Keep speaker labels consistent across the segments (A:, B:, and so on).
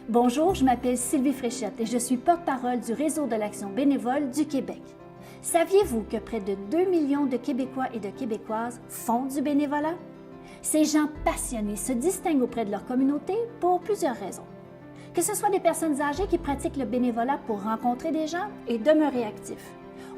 A: Bonjour, je m'appelle Sylvie Fréchette et je suis porte-parole du Réseau de l'action bénévole du Québec. Saviez-vous que près de 2 millions de Québécois et de Québécoises font du bénévolat? Ces gens passionnés se distinguent auprès de leur communauté pour plusieurs raisons. Que ce soit des personnes âgées qui pratiquent le bénévolat pour rencontrer des gens et demeurer actifs,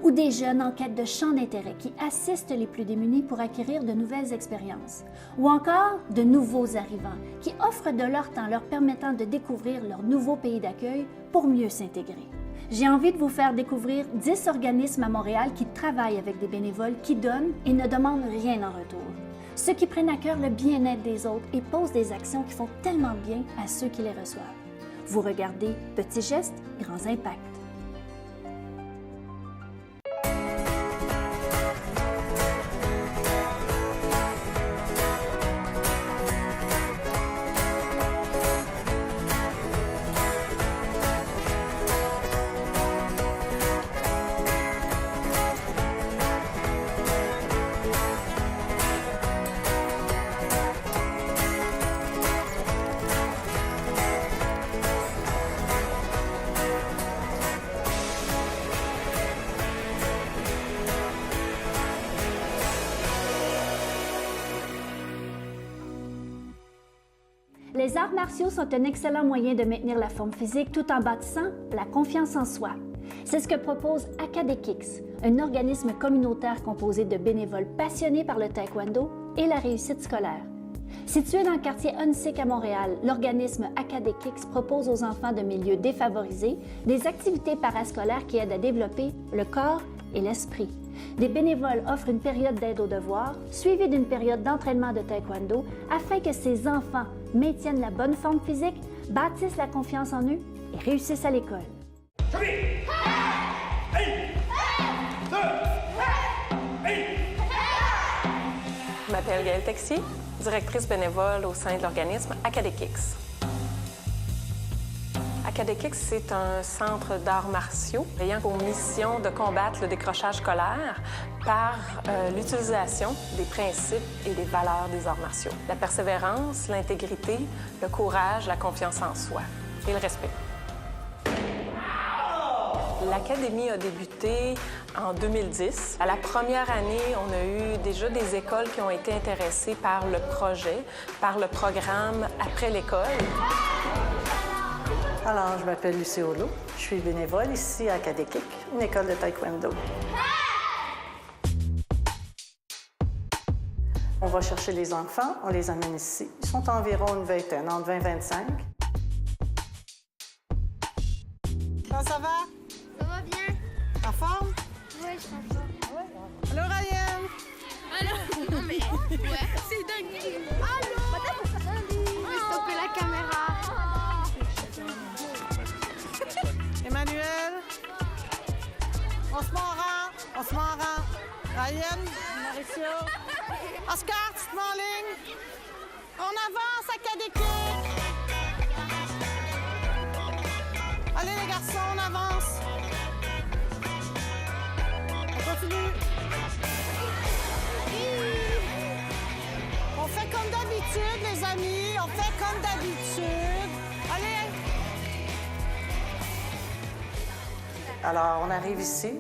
A: ou des jeunes en quête de champs d'intérêt qui assistent les plus démunis pour acquérir de nouvelles expériences, ou encore de nouveaux arrivants qui offrent de leur temps leur permettant de découvrir leur nouveau pays d'accueil pour mieux s'intégrer. J'ai envie de vous faire découvrir 10 organismes à Montréal qui travaillent avec des bénévoles qui donnent et ne demandent rien en retour. Ceux qui prennent à cœur le bien-être des autres et posent des actions qui font tellement bien à ceux qui les reçoivent. Vous regardez Petits gestes, grands impacts. Les arts martiaux sont un excellent moyen de maintenir la forme physique tout en bâtissant la confiance en soi. C'est ce que propose Acadekicks, un organisme communautaire composé de bénévoles passionnés par le taekwondo et la réussite scolaire. Situé dans le quartier Huntsic à Montréal, l'organisme Acadekicks propose aux enfants de milieux défavorisés des activités parascolaires qui aident à développer le corps et l'esprit. Des bénévoles offrent une période d'aide aux devoirs, suivie d'une période d'entraînement de taekwondo, afin que ces enfants maintiennent la bonne forme physique, bâtissent la confiance en eux et réussissent à l'école.
B: Je m'appelle Gaëlle Texier, directrice bénévole au sein de l'organisme Acadekicks. Acadekicks, c'est un centre d'arts martiaux ayant pour mission de combattre le décrochage scolaire par l'utilisation des principes et des valeurs des arts martiaux. La persévérance, l'intégrité, le courage, la confiance en soi et le respect. L'Académie a débuté en 2010. À la première année, on a eu déjà des écoles qui ont été intéressées par le projet, par le programme après l'école.
C: Alors, je m'appelle Lucie Aulo. Je suis bénévole ici à Acadekicks, une école de taekwondo. On va chercher les enfants, on les amène ici. Ils sont environ une vingtaine, entre 20 et 25. Ça va?
D: Ça va bien?
C: En forme?
D: Oui, je suis en forme.
C: Allô, Ryan?
D: Allô? Non, mais... Ouais. C'est dingue! Allô? Salut! Stopper la caméra.
C: Emmanuel? On se met en rang. On se met en rang. Ryan? Mauricio? Oscar, tu te mets en ligne? On avance, Acadekicks! Allez, les garçons, on avance. On continue. On fait comme d'habitude, les amis. On fait comme d'habitude. Allez! Alors, on arrive ici.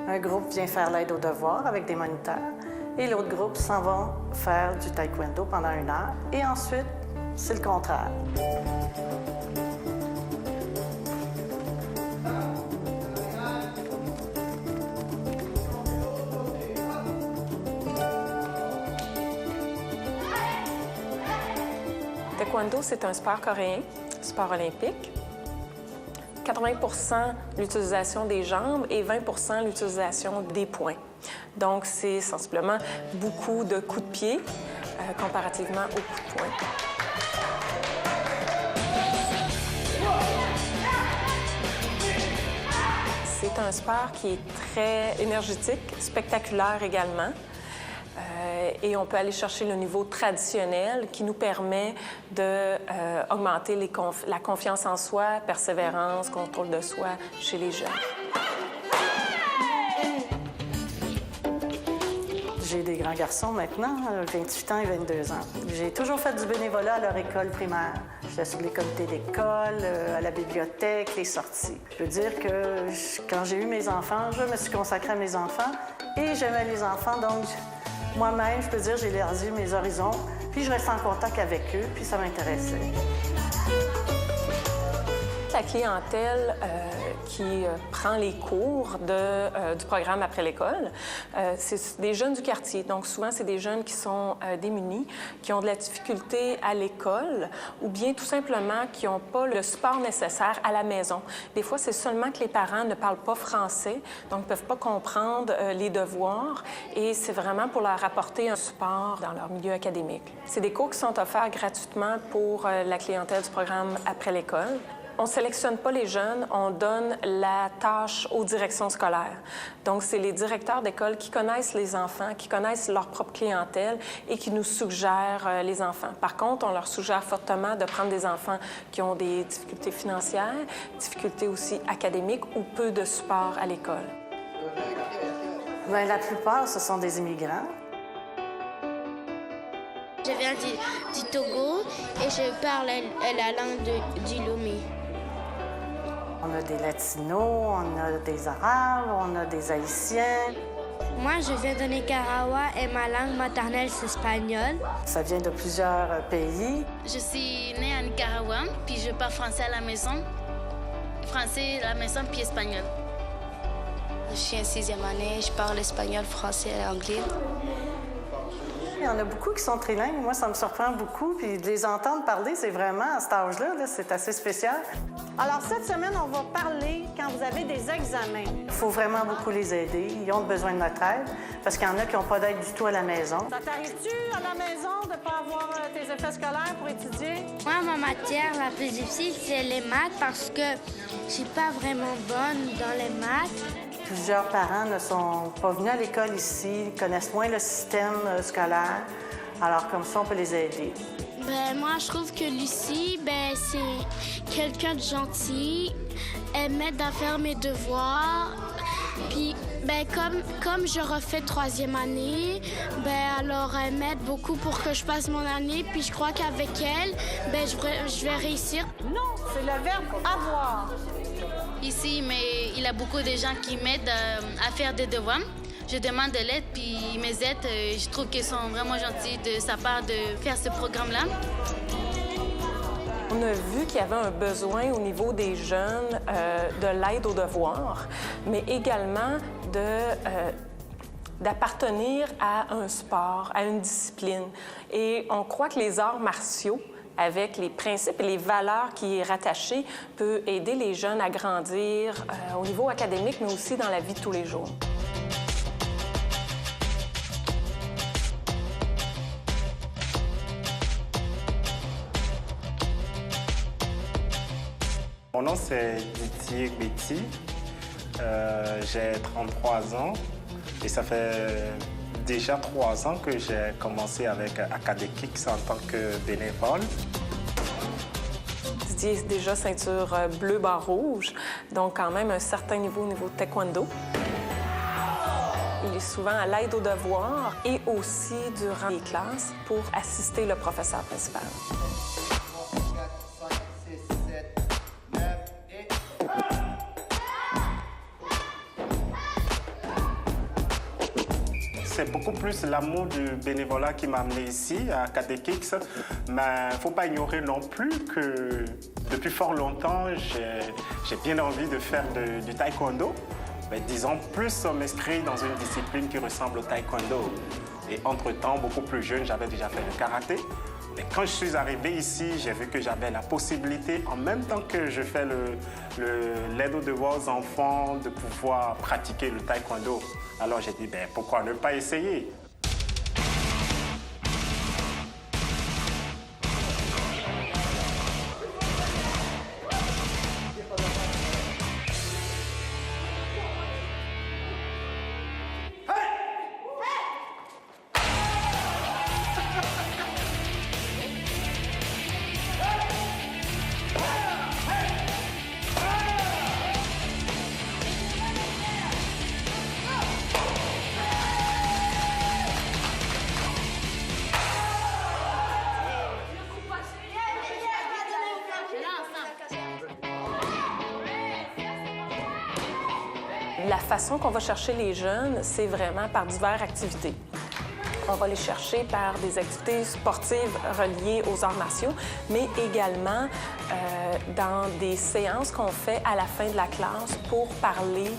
C: Un groupe vient faire l'aide aux devoirs avec des moniteurs. Et l'autre groupe s'en va faire du taekwondo pendant 1 heure. Et ensuite, c'est le contraire.
B: Taekwondo, c'est un sport coréen, sport olympique. 80 l'utilisation des jambes et 20 l'utilisation des poings. Donc, c'est sensiblement beaucoup de coups de pied comparativement aux coups de poing. C'est un sport qui est très énergétique, spectaculaire également. Et on peut aller chercher le niveau traditionnel qui nous permet d'augmenter la confiance en soi, persévérance, contrôle de soi chez les jeunes.
C: J'ai des grands garçons maintenant, 28 ans et 22 ans. J'ai toujours fait du bénévolat à leur école primaire. J'étais sur les comités d'école, à la bibliothèque, les sorties. Je veux dire que quand j'ai eu mes enfants, je me suis consacrée à mes enfants et j'aimais les enfants, donc moi-même, je peux dire, j'ai élargi mes horizons, puis je reste en contact avec eux, puis ça m'intéressait.
B: La clientèle qui prend les cours du programme après l'école, c'est des jeunes du quartier. Donc souvent, c'est des jeunes qui sont démunis, qui ont de la difficulté à l'école ou bien tout simplement qui n'ont pas le support nécessaire à la maison. Des fois, c'est seulement que les parents ne parlent pas français, donc ne peuvent pas comprendre les devoirs et c'est vraiment pour leur apporter un support dans leur milieu académique. C'est des cours qui sont offerts gratuitement pour la clientèle du programme après l'école. On ne sélectionne pas les jeunes, on donne la tâche aux directions scolaires. Donc, c'est les directeurs d'école qui connaissent les enfants, qui connaissent leur propre clientèle et qui nous suggèrent les enfants. Par contre, on leur suggère fortement de prendre des enfants qui ont des difficultés financières, difficultés aussi académiques ou peu de support à l'école.
C: Bien, la plupart, ce sont des immigrants.
D: Je viens du Togo et je parle la langue du Lomé.
C: On a des Latinos, on a des Arabes, on a des Haïtiens.
D: Moi, je viens de Nicaragua et ma langue maternelle, c'est espagnol.
C: Ça vient de plusieurs pays.
E: Je suis née à Nicaragua, puis je parle français à la maison. Français à la maison, puis espagnol.
F: Je suis en 6e année, je parle espagnol, français et anglais.
C: Il y en a beaucoup qui sont trilingues. Moi, ça me surprend beaucoup. Puis de les entendre parler, c'est vraiment, à cet âge-là, c'est assez spécial. Alors, cette semaine, on va parler quand vous avez des examens. Il faut vraiment beaucoup les aider. Ils ont besoin de notre aide parce qu'il y en a qui n'ont pas d'aide du tout à la maison. Ça t'arrive-tu à la maison de ne pas avoir tes effets scolaires pour étudier?
D: Moi, ma matière la plus difficile, c'est les maths parce que je suis pas vraiment bonne dans les maths.
C: Plusieurs parents ne sont pas venus à l'école ici, connaissent moins le système scolaire. Alors, comme ça, on peut les aider.
D: Ben, moi, je trouve que Lucie, c'est quelqu'un de gentil. Elle m'aide à faire mes devoirs. Puis, comme je refais 3e année, alors elle m'aide beaucoup pour que je passe mon année. Puis je crois qu'avec elle, je vais réussir.
C: Non, c'est le verbe avoir.
E: Ici, mais il y a beaucoup de gens qui m'aident à faire des devoirs. Je demande de l'aide, puis ils m'aident. Je trouve qu'ils sont vraiment gentils de sa part de faire ce programme-là.
B: On a vu qu'il y avait un besoin au niveau des jeunes de l'aide aux devoirs, mais également d'appartenir à un sport, à une discipline. Et on croit que les arts martiaux, avec les principes et les valeurs qui y sont rattachées, peut aider les jeunes à grandir au niveau académique, mais aussi dans la vie de tous les jours.
G: Mon nom, c'est Didier Betty. J'ai 33 ans et ça fait déjà 3 ans que j'ai commencé avec Acadekicks en tant que bénévole.
B: Didier est déjà ceinture bleu barre rouge, donc quand même un certain niveau au niveau de taekwondo. Il est souvent à l'aide aux devoirs et aussi durant les classes pour assister le professeur principal.
G: C'est beaucoup plus l'amour du bénévolat qui m'a amené ici, à Acadekicks. Mais il ne faut pas ignorer non plus que depuis fort longtemps, j'ai bien envie de faire du taekwondo. Mais disons, plus m'inscrire dans une discipline qui ressemble au taekwondo. Et entre-temps, beaucoup plus jeune, j'avais déjà fait le karaté. Mais quand je suis arrivé ici, j'ai vu que j'avais la possibilité, en même temps que je fais l'aide aux devoirs aux enfants, de pouvoir pratiquer le taekwondo. Alors j'ai dit, pourquoi ne pas essayer?
B: La façon qu'on va chercher les jeunes, c'est vraiment par diverses activités. On va les chercher par des activités sportives reliées aux arts martiaux, mais également dans des séances qu'on fait à la fin de la classe pour parler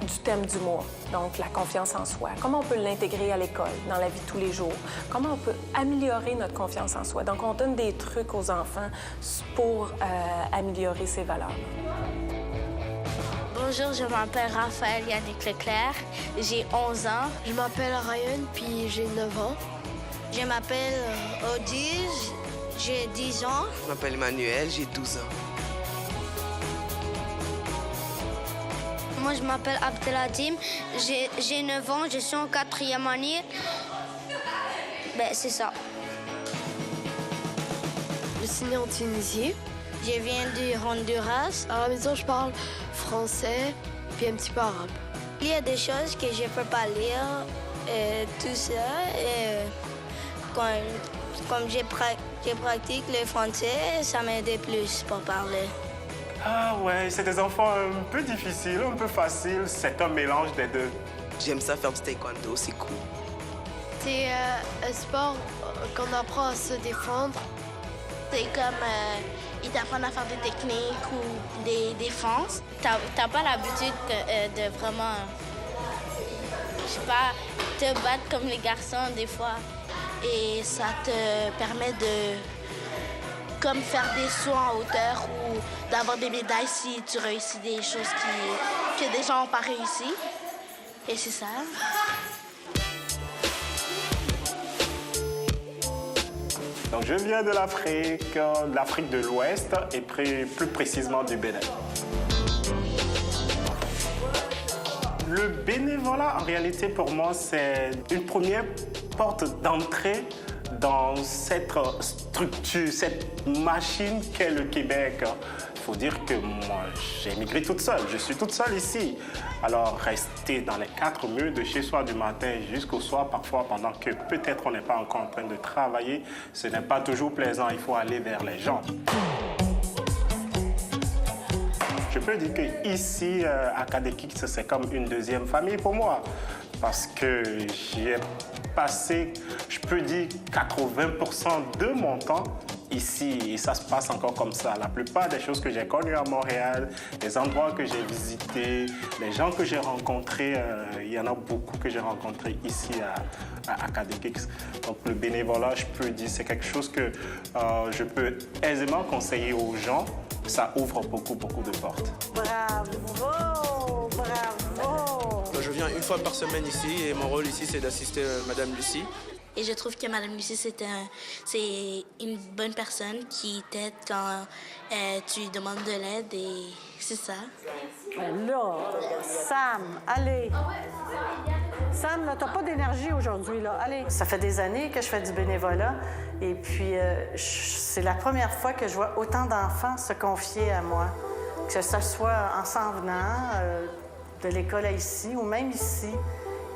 B: du thème du mois, donc la confiance en soi. Comment on peut l'intégrer à l'école, dans la vie de tous les jours? Comment on peut améliorer notre confiance en soi? Donc, on donne des trucs aux enfants pour améliorer ces valeurs.
D: Bonjour, je m'appelle Raphaël Yannick Leclerc, j'ai 11 ans.
H: Je m'appelle Ryan, puis j'ai 9 ans.
F: Je m'appelle Odile, j'ai 10 ans.
I: Je m'appelle Emmanuel, j'ai 12 ans.
D: Moi, je m'appelle Abdeladim, j'ai 9 ans, je suis en 4e année. Ben, c'est ça.
H: Je suis née en Tunisie.
D: Je viens du Honduras.
H: À la maison, je parle français, puis un petit peu arabe.
D: Il y a des choses que je ne peux pas lire, tout ça. Comme je pratique le français, ça m'aide plus pour parler.
G: Ah ouais, c'est des enfants un peu difficiles, un peu faciles. C'est un mélange des deux.
I: J'aime ça faire du taekwondo, c'est cool.
H: C'est un sport qu'on apprend à se défendre.
D: C'est comme ils t'apprennent à faire des techniques ou des défenses. T'as pas l'habitude de vraiment, je sais pas, te battre comme les garçons des fois. Et ça te permet de comme faire des sauts en hauteur ou d'avoir des médailles si tu réussis des choses que des gens n'ont pas réussi. Et c'est ça.
G: Donc, je viens de l'Afrique de l'Ouest et plus précisément du Bénin. Le bénévolat, en réalité, pour moi, c'est une première porte d'entrée dans cette structure, cette machine qu'est le Québec. Il faut dire que moi, j'ai émigré toute seule. Je suis toute seule ici. Alors, rester dans les 4 murs de chez soi du matin jusqu'au soir, parfois pendant que peut-être on n'est pas encore en train de travailler, ce n'est pas toujours plaisant. Il faut aller vers les gens. Je peux dire qu'ici, à Kadekix, c'est comme une deuxième famille pour moi. Parce que j'y ai passé, je peux dire, 80% de mon temps ici. Et ça se passe encore comme ça. La plupart des choses que j'ai connues à Montréal, les endroits que j'ai visités, les gens que j'ai rencontrés, il y en a beaucoup que j'ai rencontrés ici à Kadekix. Donc le bénévolat, je peux dire, c'est quelque chose que je peux aisément conseiller aux gens. Ça ouvre beaucoup de portes.
C: Bravo! Bravo!
J: Je viens une fois par semaine ici et mon rôle ici, c'est d'assister Madame Lucie.
D: Et je trouve que Madame Lucie, c'est une bonne personne qui t'aide quand tu lui demandes de l'aide et c'est ça.
C: Là, Sam, allez! Sam, là, t'as pas d'énergie aujourd'hui, là. Allez! Ça fait des années que je fais du bénévolat et puis c'est la première fois que je vois autant d'enfants se confier à moi. Que ce soit en s'en venant de l'école à ici ou même ici.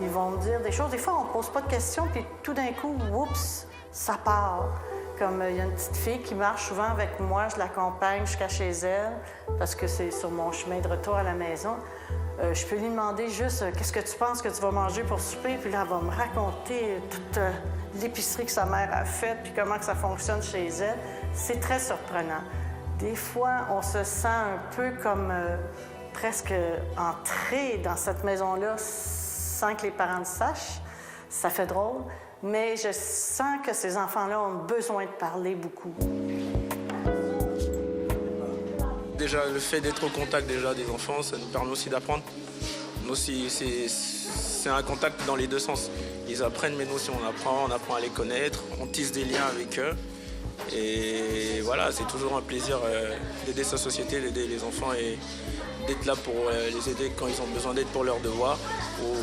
C: Ils vont me dire des choses. Des fois, on ne pose pas de questions, puis tout d'un coup, oups, ça part. Comme il y a une petite fille qui marche souvent avec moi, je l'accompagne jusqu'à chez elle, parce que c'est sur mon chemin de retour à la maison. Je peux lui demander juste qu'est-ce que tu penses que tu vas manger pour souper, puis là, elle va me raconter toute l'épicerie que sa mère a faite, puis comment que ça fonctionne chez elle. C'est très surprenant. Des fois, on se sent un peu comme presque entré dans cette maison-là sans que les parents le sachent. Ça fait drôle, mais je sens que ces enfants-là ont besoin de parler beaucoup.
J: Déjà, le fait d'être au contact déjà des enfants, ça nous permet aussi d'apprendre. Nous aussi, c'est un contact dans les deux sens. Ils apprennent, mais nous aussi on apprend à les connaître, on tisse des liens avec eux. Et voilà, c'est toujours un plaisir d'aider sa société, d'aider les enfants et d'être là pour les aider quand ils ont besoin d'aide pour leurs devoirs. Ou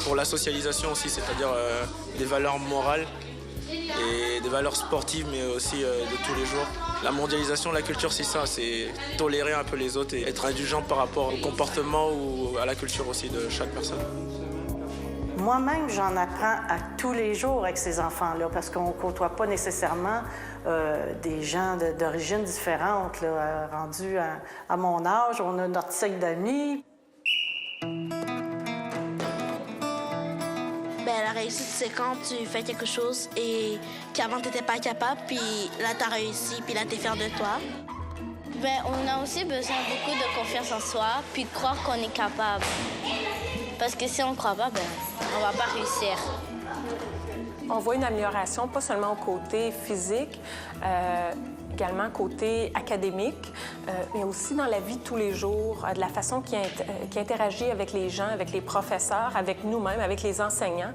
J: pour la socialisation aussi, c'est-à-dire des valeurs morales et des valeurs sportives, mais aussi de tous les jours. La mondialisation, la culture, c'est ça, c'est tolérer un peu les autres et être indulgent par rapport au comportement ou à la culture aussi de chaque personne.
C: Moi-même, j'en apprends à tous les jours avec ces enfants-là, parce qu'on ne côtoie pas nécessairement des gens d'origine différente. Rendus à mon âge, on a notre cycle d'amis.
F: réussite, c'est quand tu fais quelque chose et qu'avant tu n'étais pas capable, puis là tu as réussi, puis là tu es fier de toi.
D: Ben, on a aussi besoin beaucoup de confiance en soi, puis de croire qu'on est capable. Parce que si on ne croit pas, ben, on va pas réussir.
B: On voit une amélioration, pas seulement au côté physique, également côté académique, mais aussi dans la vie de tous les jours, de la façon qu'il interagit avec les gens, avec les professeurs, avec nous-mêmes, avec les enseignants.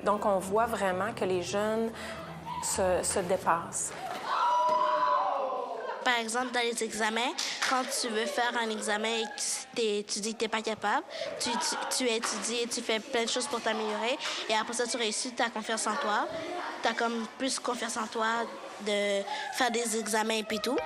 B: Donc, on voit vraiment que les jeunes se dépassent.
F: Par exemple, dans les examens, quand tu veux faire un examen et tu dis que tu n'es pas capable, tu étudies et tu fais plein de choses pour t'améliorer. Et après ça, tu réussis, tu as confiance en toi. Tu as comme plus confiance en toi de faire des examens et puis tout.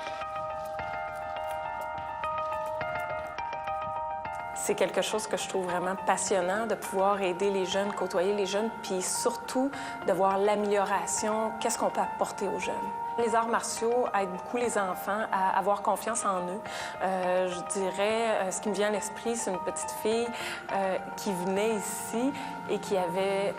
B: C'est quelque chose que je trouve vraiment passionnant de pouvoir aider les jeunes, côtoyer les jeunes, puis surtout de voir l'amélioration, qu'est-ce qu'on peut apporter aux jeunes. Les arts martiaux aident beaucoup les enfants à avoir confiance en eux. Je dirais, ce qui me vient à l'esprit, c'est une petite fille qui venait ici et qui avait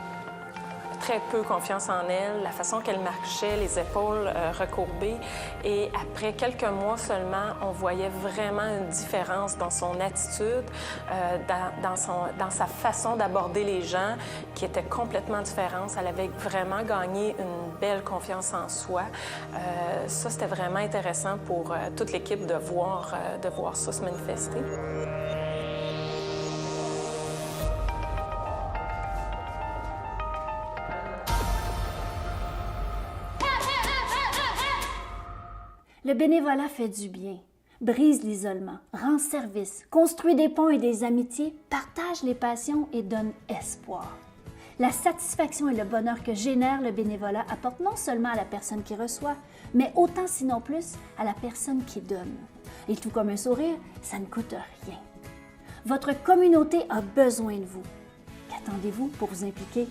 B: très peu confiance en elle, la façon qu'elle marchait, les épaules recourbées. Et après quelques mois seulement, on voyait vraiment une différence dans son attitude, dans sa façon d'aborder les gens, qui était complètement différente. Elle avait vraiment gagné une belle confiance en soi. Ça, c'était vraiment intéressant pour toute l'équipe de voir ça se manifester.
A: Le bénévolat fait du bien, brise l'isolement, rend service, construit des ponts et des amitiés, partage les passions et donne espoir. La satisfaction et le bonheur que génère le bénévolat apportent non seulement à la personne qui reçoit, mais autant sinon plus à la personne qui donne. Et tout comme un sourire, ça ne coûte rien. Votre communauté a besoin de vous. Qu'attendez-vous pour vous impliquer?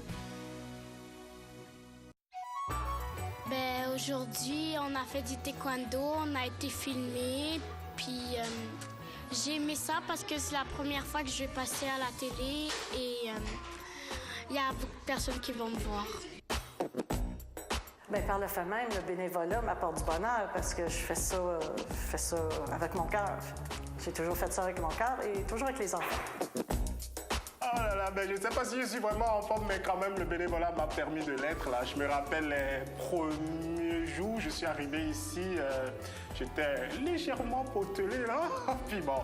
D: Aujourd'hui, on a fait du taekwondo, on a été filmé, puis j'ai aimé ça parce que c'est la première fois que je vais passer à la télé et il y a beaucoup de personnes qui vont me voir.
C: Bien, par le fait même, le bénévolat m'apporte du bonheur parce que je fais ça avec mon cœur. J'ai toujours fait ça avec mon cœur et toujours avec les enfants.
G: Oh là là, ben je ne sais pas si je suis vraiment en forme, mais quand même, le bénévolat m'a permis de l'être. Là. Je me rappelle les premiers jours, je suis arrivé ici, j'étais légèrement potelé, là. Puis bon,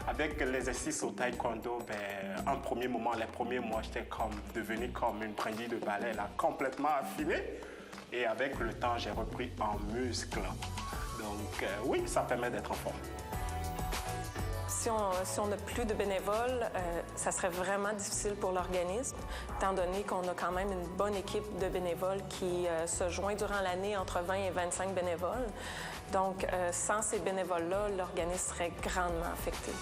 G: avec l'exercice au taekwondo, ben, un premier moment, les premiers mois, j'étais devenu comme une brindille de ballet, là, complètement affinée. Et avec le temps, j'ai repris en muscle. Donc oui, ça permet d'être en forme.
B: Si on n'a plus de bénévoles, ça serait vraiment difficile pour l'organisme, étant donné qu'on a quand même une bonne équipe de bénévoles qui se joint durant l'année entre 20 et 25 bénévoles. Donc, sans ces bénévoles-là, l'organisme serait grandement affecté.